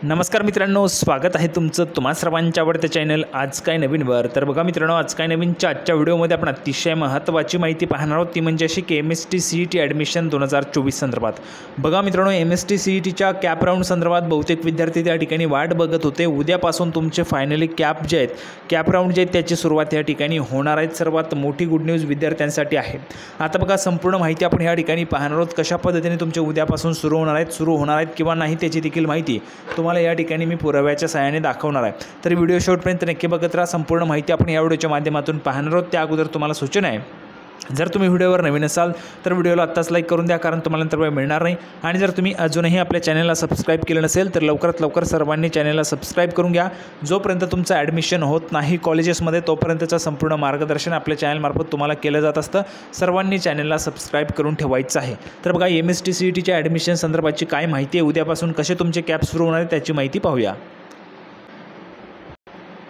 नमस्कार मित्रांनो, स्वागत आहे तुमचं तुम्हा सर्वांच्या आवडत्या चॅनल आज काय नवीनवर। तर बघा मित्रांनो, आज काय नवीनच्या आजच्या व्हिडिओमध्ये आपण अतिशय महत्त्वाची माहिती पाहणार आहोत, ती म्हणजे अशी की MST CET ॲडमिशन 2024 संदर्भात। बघा मित्रांनो, MST CETच्या कॅप राऊंड संदर्भात बहुतेक विद्यार्थी त्या ठिकाणी वाट बघत होते। उद्यापासून तुमचे फायनली कॅप राऊंड जे आहेत त्याची सुरुवात या ठिकाणी होणार आहे। सर्वात मोठी गुड न्यूज विद्यार्थ्यांसाठी आहे। आता बघा, संपूर्ण माहिती आपण या ठिकाणी पाहणार आहोत, कशा पद्धतीने तुमचे उद्यापासून सुरू होणार आहेत किंवा नाही त्याची देखील माहिती तुम्हाला या ठिकाणी मी पुराव्याच्या सहाय्याने दाखवणार आहे। तर व्हिडिओ शेवटपर्यंत नक्की बघत राहा। संपूर्ण माहिती आपण या व्हिडिओच्या माध्यमातून पाहणार आहोत। त्या अगोदर तुम्हाला सूचना आहे, जर तुम्ही व्हिडिओवर नवीन असाल तर व्हिडिओला आत्ताच लाईक करून द्या, कारण तुम्हाला नंतर वेळ मिळणार नाही। आणि जर तुम्ही अजूनही आपल्या चॅनलला सबस्क्राईब केलं नसेल तर लवकरात लवकर सर्वांनी चॅनलला सबस्क्राईब करून घ्या। जोपर्यंत तुमचं ॲडमिशन होत नाही कॉलेजेसमध्ये तोपर्यंतचं संपूर्ण मार्गदर्शन आपल्या चॅनलमार्फत तुम्हाला केलं जात असतं। सर्वांनी चॅनलला सबस्क्राईब करून ठेवायचं आहे। तर बघा, MST CETच्या ॲडमिशन संदर्भाची काय माहिती आहे, उद्यापासून कसे तुमचे कॅप सुरू होणार आहे त्याची माहिती पाहूया।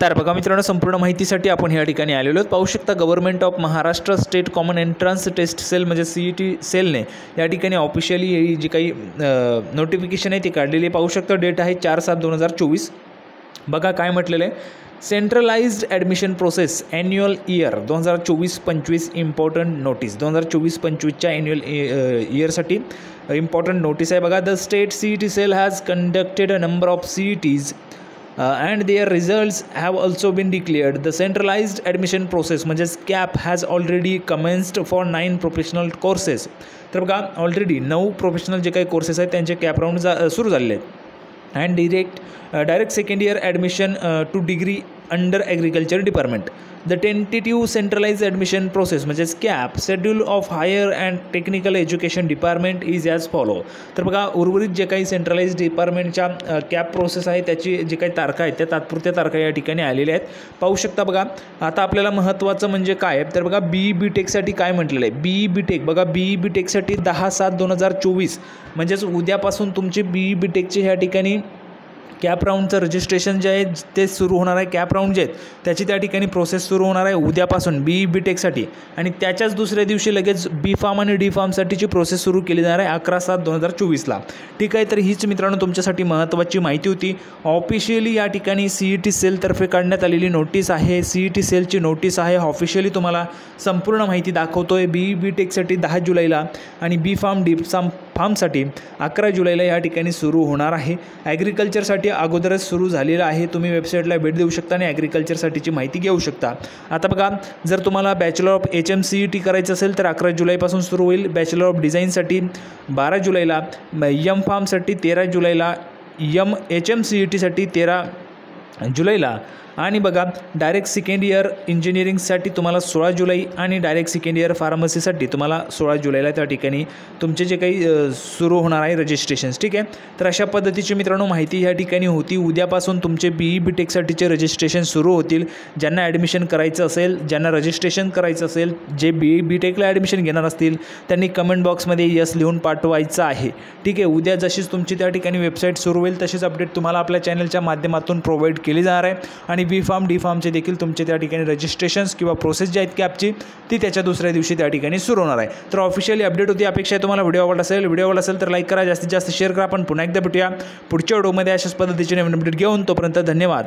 तर बघा मित्रांनो, संपूर्ण माहितीसाठी आपण या ठिकाणी आलेलो आहोत। पाहू शकता, government of Maharashtra state common entrance test cell म्हणजे CET सेलने या ठिकाणी ऑफिशियली जी काही नोटिफिकेशन आहे ती काढलेली आहे। पाहू शकता, डेट आहे 4/7/2024। बघा काय म्हटलेलं आहे, centralised admission process annual year 2024-25 important notice. 2024-25च्या ॲन्युअल इयरसाठी इम्पॉर्टंट नोटीस आहे। बघा, the state CET cell has conducted a number of CETs and their results have also been declared. The centralized admission process म्हणजेच CAP has already commenced for 9 professional courses. तर बघा, already 9 professional जे काही courses आहेत त्यांचे cap round सुरू झालेले आहेत। And direct second year admission to degree under agriculture department. The tentative centralised admission process म्हणजेच CAP schedule of higher and technical education department is as follow. तर बघा, उर्वरित जे काही सेंट्रलाइज डिपार्टमेंटच्या कॅप प्रोसेस आहे त्याची जे काही तारखा आहेत त्या तात्पुरत्या तारखा या ठिकाणी आलेल्या आहेत। पाहू शकता। बघा, आता आपल्याला महत्त्वाचं म्हणजे काय आहे, तर बघा BE BTechसाठी काय म्हटलेलं आहे। BE BTech बघा, BE BTechसाठी 10/7/2024 म्हणजेच उद्यापासून तुमची BE BTechचे ह्या ठिकाणी कॅप राऊंडचं रजिस्ट्रेशन जे आहे ते सुरू होणार आहे। कॅप राऊंड जे आहेत त्याची त्या ठिकाणी प्रोसेस सुरू होणार आहे उद्यापासून BE BTechसाठी, आणि त्याच्याच दुसऱ्या दिवशी लगेच B Pharm आणि D Pharmसाठीची प्रोसेस सुरू केली जाणार आहे 11/7/2024ला। ठीक आहे, तर हीच मित्रांनो तुमच्यासाठी महत्त्वाची माहिती होती। ऑफिशियली या ठिकाणी CET सेलतर्फे काढण्यात आलेली नोटीस आहे। CET सेलची नोटीस आहे, ऑफिशियली तुम्हाला संपूर्ण माहिती दाखवतो आहे। BE BTechसाठी 10 जुलैला आणि B Pharm D Pharmसाठी 11 जुलैला या ठिकाणी सुरू होणार आहे। ॲग्रिकल्चरसाठी अगोदरच सुरू झालेला आहे, तुम्ही वेबसाईटला भेट देऊ शकता आणि ॲग्रिकल्चरसाठीची माहिती घेऊ शकता। आता बघा, जर तुम्हाला बॅचलर ऑफ HMCET करायचं असेल तर 11 जुलैपासून सुरू होईल। बॅचलर ऑफ डिझाईनसाठी 12 जुलैला, M Pharmसाठी 13 जुलैला, HMCETसाठी 13 जुलैला, आणि बघा डायरेक्ट सेकंड इयर इंजिनिअरिंगसाठी तुम्हाला 16 जुलै आणि डायरेक्ट सेकंड इयर फार्मसीसाठी तुम्हाला 16 जुलैला त्या ठिकाणी तुमचे जे काही सुरू होणार आहे रजिस्ट्रेशन्स। ठीक आहे, तर अशा पद्धतीची मित्रांनो माहिती या ठिकाणी होती। उद्यापासून तुमचे BE BTechसाठीचे रजिस्ट्रेशन सुरू होतील। ज्यांना ॲडमिशन करायचं असेल, ज्यांना रजिस्ट्रेशन करायचं असेल, जे BE BTechला ॲडमिशन घेणार असतील त्यांनी कमेंट बॉक्समध्ये यस लिहून पाठवायचं आहे। ठीक आहे, उद्या जशीच तुमची त्या ठिकाणी वेबसाईट सुरू होईल तशीच अपडेट तुम्हाला आपल्या चॅनलच्या माध्यमातून प्रोव्हाइड केली जाणार आहे। आणि B Pharm D Pharmचे देखील तुमचे त्या ठिकाणी रजिस्ट्रेशन्स किंवा प्रोसेस जी आहेत कॅपची ती त्याच्या दुसऱ्या दिवशी त्या ठिकाणी सुरू होणार आहे। तर ऑफिशियली अपडेट होती। अपेक्षा आहे तुम्हाला व्हिडिओ आवडला असेल तर लाईक करा, जास्तीत जास्त शेअर करा। आपण पुन्हा एकदा भेटूया पुढच्या व्हिडिओमध्ये अशाच पद्धतीचे नवीन अपडेट घेऊन। तोपर्यंत धन्यवाद।